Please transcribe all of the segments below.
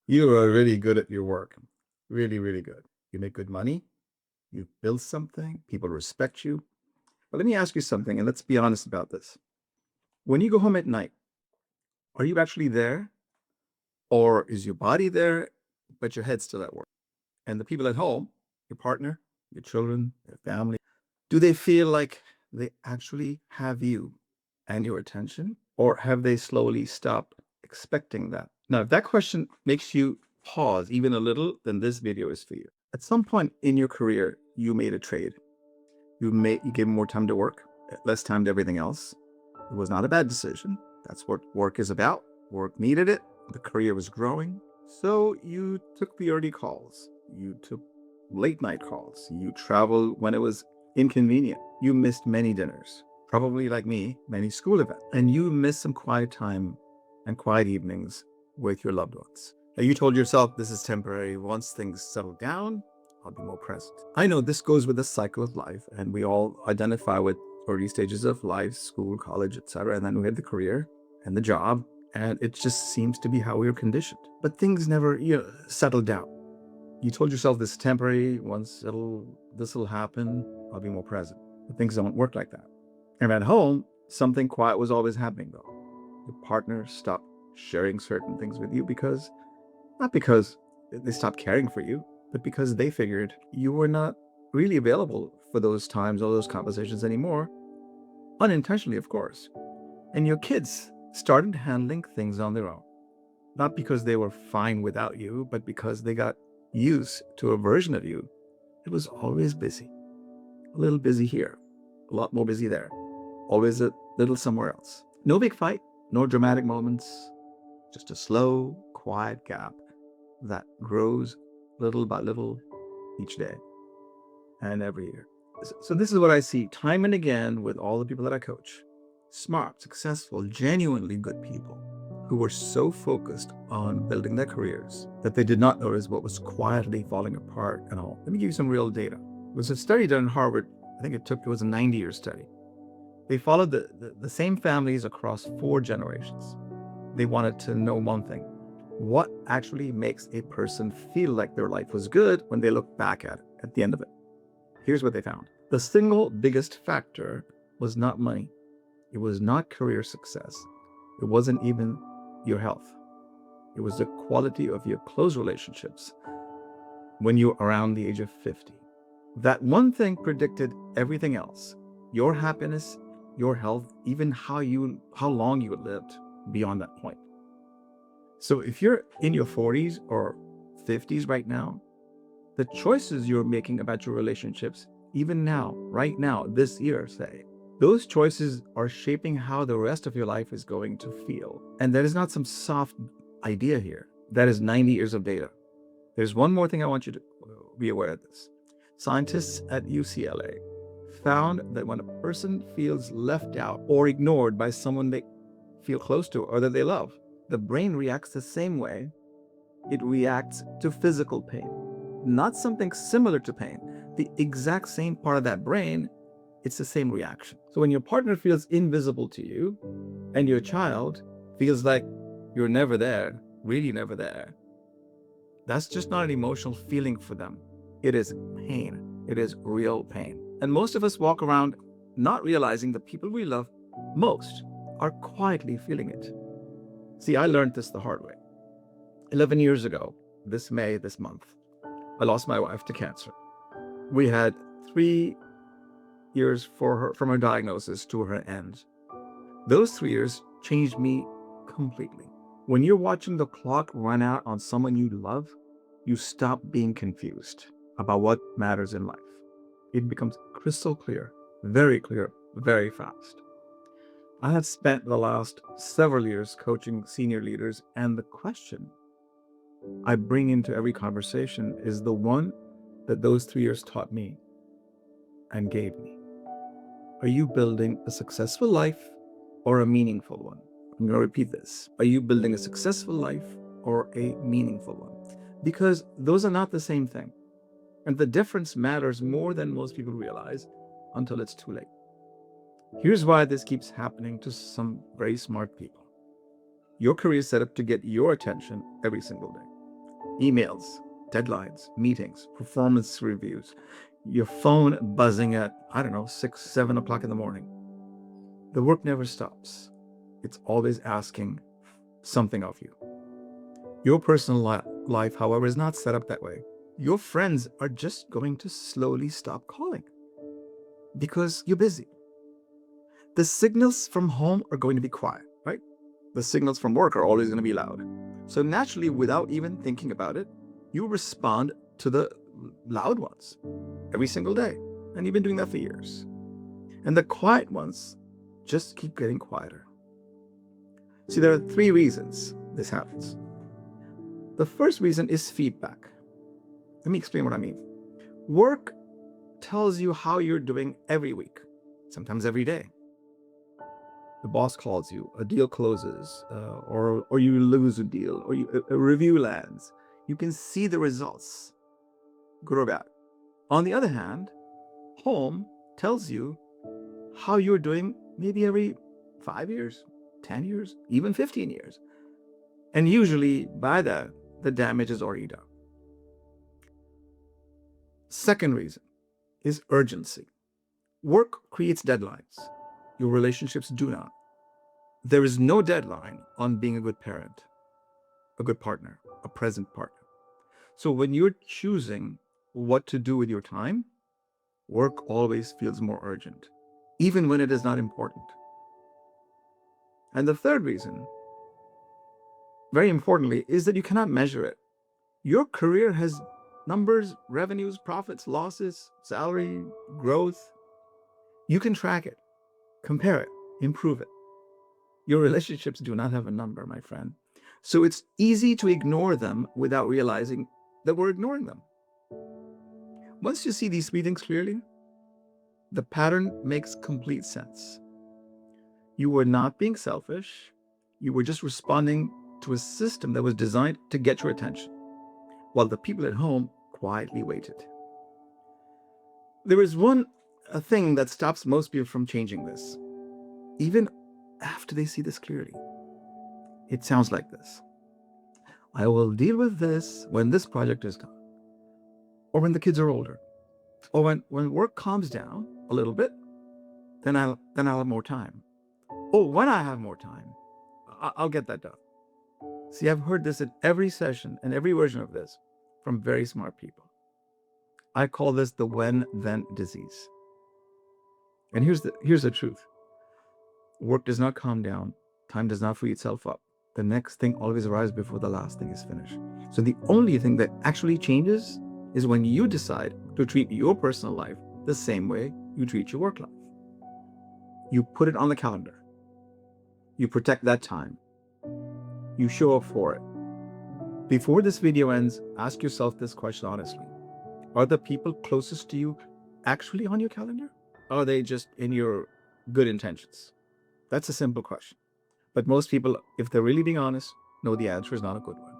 You are really good at your work. Really, really good. You make good money. You build something. People respect you. But let me ask you something, and let's be honest about this. When you go home at night, are you actually there? Or is your body there, but your head's still at work? And the people at home, your partner, your children, your family, do they feel like they actually have you and your attention? Or have they slowly stopped expecting that? Now, if that question makes you pause even a little, then this video is for you. At some point in your career, you made a trade. You gave more time to work, less time to everything else. It was not a bad decision. That's what work is about. Work needed it. The career was growing. So you took the early calls. You took late night calls. You traveled when it was inconvenient. You missed many dinners, probably like me, many school events. And you missed some quiet time and quiet evenings with your loved ones. Now you told yourself this is temporary. Once things settle down, I'll be more present. I know this goes with the cycle of life, and we all identify with early stages of life, school, college, etc. And then we have the career and the job, and it just seems to be how we were conditioned. But things never, settle down. You told yourself this is temporary. Once this will happen, I'll be more present. But things don't work like that. And at home, something quiet was always happening though. Your partner stopped sharing certain things with you not because they stopped caring for you, but because they figured you were not really available for those times or those conversations anymore, unintentionally, of course. And your kids started handling things on their own, not because they were fine without you, but because they got used to a version of you that was always busy, a little busy here, a lot more busy there, always a little somewhere else. No big fight, no dramatic moments, just a slow, quiet gap that grows little by little each day and every year. So this is what I see time and again with all the people that I coach. Smart, successful, genuinely good people who were so focused on building their careers that they did not notice what was quietly falling apart and all. Let me give you some real data. It was a study done in Harvard. I think it was a 90-year study. They followed the same families across 4 generations. They wanted to know one thing: what actually makes a person feel like their life was good when they look back at the end of it? Here's what they found. The single biggest factor was not money. It was not career success. It wasn't even your health. It was the quality of your close relationships when you were around the age of 50. That one thing predicted everything else: your happiness, your health, even how long you lived beyond that point. So if you're in your 40s or 50s right now, the choices you're making about your relationships, even now, right now, this year, say, those choices are shaping how the rest of your life is going to feel. And that is not some soft idea here. That is 90 years of data. There's one more thing I want you to be aware of this. Scientists at UCLA found that when a person feels left out or ignored by someone they feel close to or that they love, the brain reacts the same way it reacts to physical pain. Not something similar to pain, the exact same part of that brain, it's the same reaction. So when your partner feels invisible to you and your child feels like you're never there, really never there, that's just not an emotional feeling for them. It is pain. It is real pain. And most of us walk around not realizing the people we love most are quietly feeling it. See, I learned this the hard way. 11 years ago, this month, I lost my wife to cancer. We had 3 years from her diagnosis to her end. Those 3 years changed me completely. When you're watching the clock run out on someone you love, you stop being confused about what matters in life. It becomes crystal clear, very fast. I have spent the last several years coaching senior leaders, and the question I bring into every conversation is the one that those 3 years taught me and gave me. Are you building a successful life or a meaningful one? I'm going to repeat this. Are you building a successful life or a meaningful one? Because those are not the same thing. And the difference matters more than most people realize until it's too late. Here's why this keeps happening to some very smart people. Your career is set up to get your attention every single day. emails, deadlines, meetings, performance reviews, your phone buzzing at, 6, 7 o'clock in the morning. The work never stops. It's always asking something of you. Your personal life, however, is not set up that way. Your friends are just going to slowly stop calling because you're busy. The signals from home are going to be quiet, right? The signals from work are always going to be loud. So naturally, without even thinking about it, you respond to the loud ones every single day. And you've been doing that for years. And the quiet ones just keep getting quieter. See, there are 3 reasons this happens. The first reason is feedback. Let me explain what I mean. Work tells you how you're doing every week, sometimes every day. The boss calls you, a deal closes, or you lose a deal, or a review lands. You can see the results, good or bad. On the other hand, home tells you how you're doing maybe every 5 years, 10 years, even 15 years. And usually by that, the damage is already done. Second reason is urgency. Work creates deadlines. Your relationships do not. There is no deadline on being a good parent, a good partner, a present partner. So when you're choosing what to do with your time, work always feels more urgent, even when it is not important. And the third reason, very importantly, is that you cannot measure it. Your career has numbers, revenues, profits, losses, salary, growth. You can track it, compare it, improve it. Your relationships do not have a number, my friend. So it's easy to ignore them without realizing that we're ignoring them. Once you see these 3 things clearly, the pattern makes complete sense. You were not being selfish. You were just responding to a system that was designed to get your attention, while the people at home quietly waited. There is a thing that stops most people from changing this, even after they see this clearly. It sounds like this. I will deal with this when this project is done, or when the kids are older, or when work calms down a little bit, then I'll have more time. Oh, when I have more time, I'll get that done. See, I've heard this in every session and every version of this from very smart people. I call this the when-then disease. And here's the truth. Work does not calm down. Time does not free itself up. The next thing always arrives before the last thing is finished. So the only thing that actually changes is when you decide to treat your personal life the same way you treat your work life. You put it on the calendar. You protect that time. You show up for it. Before this video ends, ask yourself this question honestly. Are the people closest to you actually on your calendar? Or are they just in your good intentions? That's a simple question. But most people, if they're really being honest, know the answer is not a good one.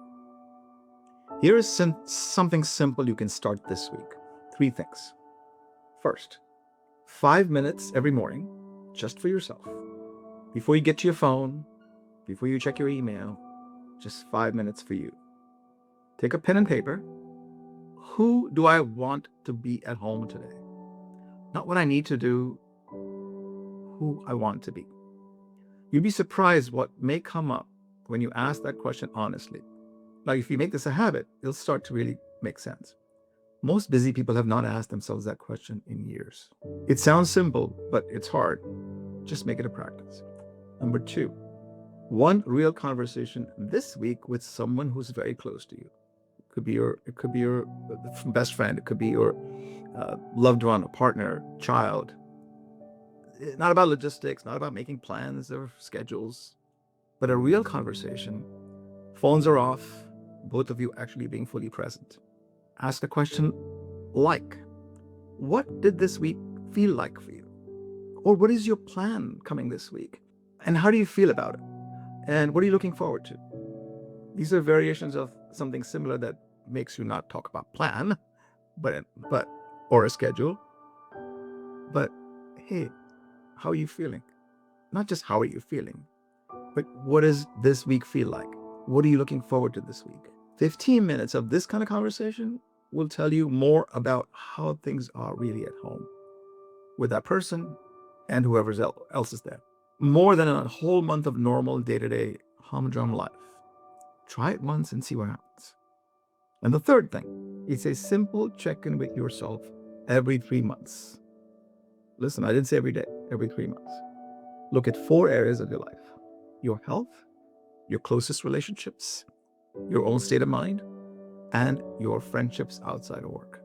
Here is something simple you can start this week. 3 things. First, 5 minutes every morning, just for yourself. Before you get to your phone, before you check your email, just 5 minutes for you. Take a pen and paper. Who do I want to be at home today? Not what I need to do, who I want to be. You'd be surprised what may come up when you ask that question honestly. Like if you make this a habit, it'll start to really make sense. Most busy people have not asked themselves that question in years. It sounds simple, but it's hard. Just make it a practice. Number 2, one real conversation this week with someone who's very close to you. It could be your best friend. It could be your loved one, a partner, child. Not about logistics, not about making plans or schedules, but a real conversation. Phones are off, both of you actually being fully present. Ask the question like, what did this week feel like for you? Or what is your plan coming this week? And how do you feel about it? And what are you looking forward to? These are variations of something similar that makes you not talk about plan, or a schedule. But hey, how are you feeling? Not just how are you feeling, but what does this week feel like? What are you looking forward to this week? 15 minutes of this kind of conversation will tell you more about how things are really at home with that person and whoever else is there. More than a whole month of normal day-to-day humdrum life. Try it once and see what happens. And the third thing is a simple check-in with yourself every 3 months. Listen, I didn't say every day, every 3 months. Look at 4 areas of your life: your health, your closest relationships, your own state of mind, and your friendships outside of work.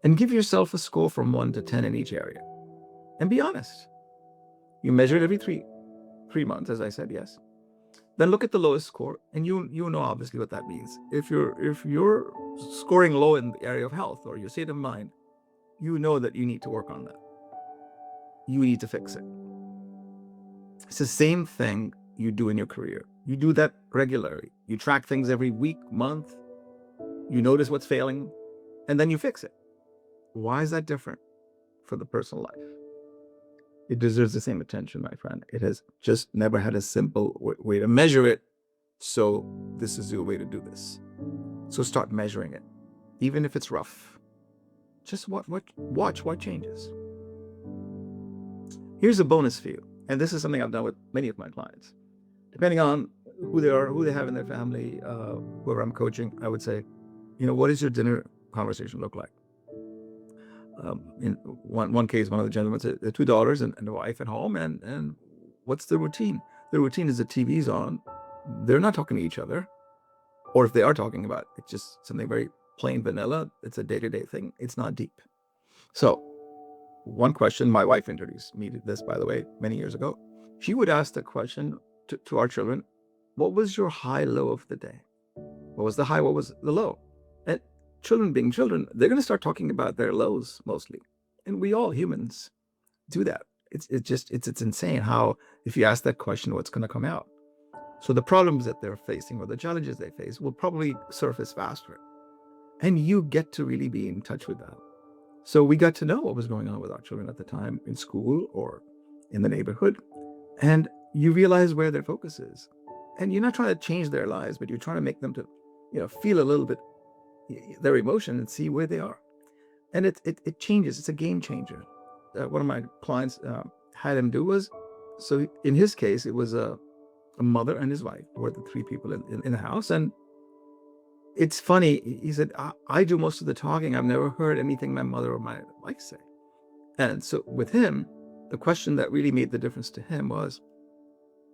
And give yourself a score from 1 to 10 in each area. And be honest. You measure it every three months, as I said, yes. Then look at the lowest score, and you know obviously what that means. If you're scoring low in the area of health or your state of mind, you know that you need to work on that. You need to fix it. It's the same thing you do in your career. You do that regularly. You track things every week, month. You notice what's failing, and then you fix it. Why is that different for the personal life? It deserves the same attention, my friend. It has just never had a simple way to measure it. So this is your way to do this. So start measuring it, even if it's rough. Just watch what changes. Here's a bonus for you. And this is something I've done with many of my clients. Depending on who they are, who they have in their family, whoever I'm coaching, I would say, what does your dinner conversation look like? In one case, one of the gentlemen said, the 2 daughters and the wife at home, and what's the routine? The routine is the TV's on. They're not talking to each other. Or if they are talking about it, it's just something very plain vanilla. It's a day-to-day thing. It's not deep. So one question, my wife introduced me to this, by the way, many years ago. She would ask the question to our children, what was your high low of the day? What was the high? What was the low? And children being children, they're going to start talking about their lows mostly. And we all humans do that. It's insane how, if you ask that question, what's going to come out. So the problems that they're facing or the challenges they face will probably surface faster. And you get to really be in touch with that. So we got to know what was going on with our children at the time in school or in the neighborhood. And you realize where their focus is. And you're not trying to change their lives, but you're trying to make them to, feel a little bit their emotion and see where they are. And it changes. It's a game changer. One of my clients had him do was, so in his case, it was a mother and his wife were the 3 people in the house. And it's funny. He said, I do most of the talking. I've never heard anything my mother or my wife say. And so with him, the question that really made the difference to him was,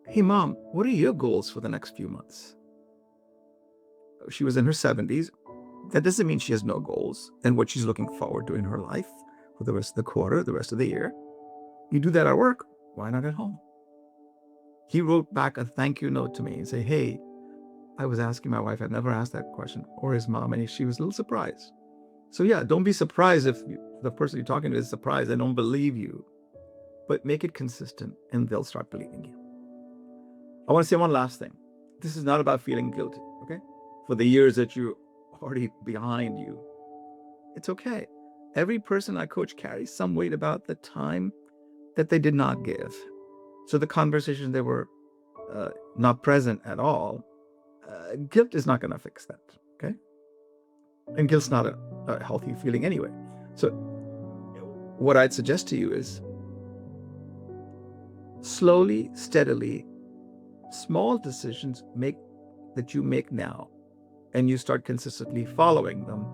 hey, Mom, what are your goals for the next few months? She was in her 70s. That doesn't mean she has no goals and what she's looking forward to in her life for the rest of the quarter, the rest of the year. You do that at work. Why not at home? He wrote back a thank you note to me and say, hey, I was asking my wife, I've never asked that question, or his mom, and she was a little surprised. So yeah, don't be surprised if the person you're talking to is surprised. They don't believe you, but make it consistent and they'll start believing you. I want to say one last thing. This is not about feeling guilty, okay? For the years that you're already behind you. It's okay. Every person I coach carries some weight about the time that they did not give. So the conversation they were not present at all, guilt is not going to fix that, okay? And guilt's not a healthy feeling anyway. So what I'd suggest to you is slowly, steadily, small decisions that you make now, and you start consistently following them,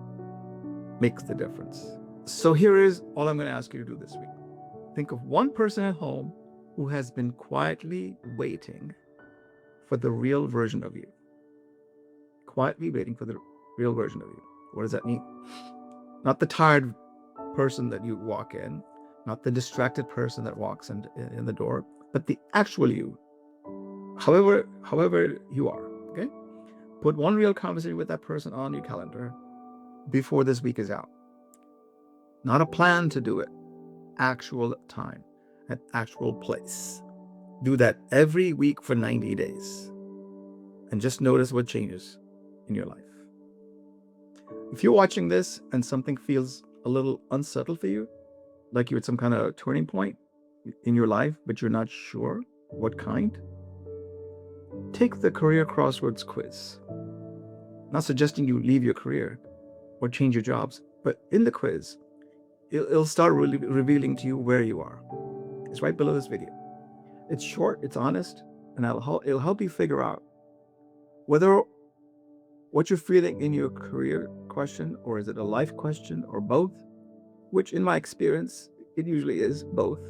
makes the difference. So here is all I'm going to ask you to do this week. Think of one person at home who has been quietly waiting for the real version of you. Quietly waiting for the real version of you. What does that mean? Not the tired person that you walk in, not the distracted person that walks in the door, but the actual you. However you are, okay? Put one real conversation with that person on your calendar before this week is out. Not a plan to do it. Actual time at actual place. Do that every week for 90 days. And just notice what changes in your life. If you're watching this and something feels a little unsettled for you, like you're at some kind of turning point in your life, but you're not sure what kind, take the Career Crossroads quiz. not suggesting you leave your career or change your jobs, but in the quiz, it'll start really revealing to you where you are. It's right below this video. It's short, it's honest, and it'll help you figure out whether what you're feeling in your career question, or is it a life question, or both, which in my experience, it usually is both.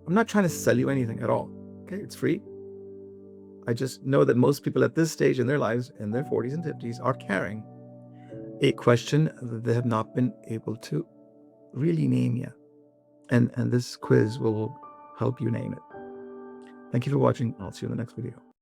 I'm not trying to sell you anything at all. Okay, it's free. I just know that most people at this stage in their lives, in their 40s and 50s, are carrying a question that they have not been able to really name yet. And this quiz will help you name it. Thank you for watching. I'll see you in the next video.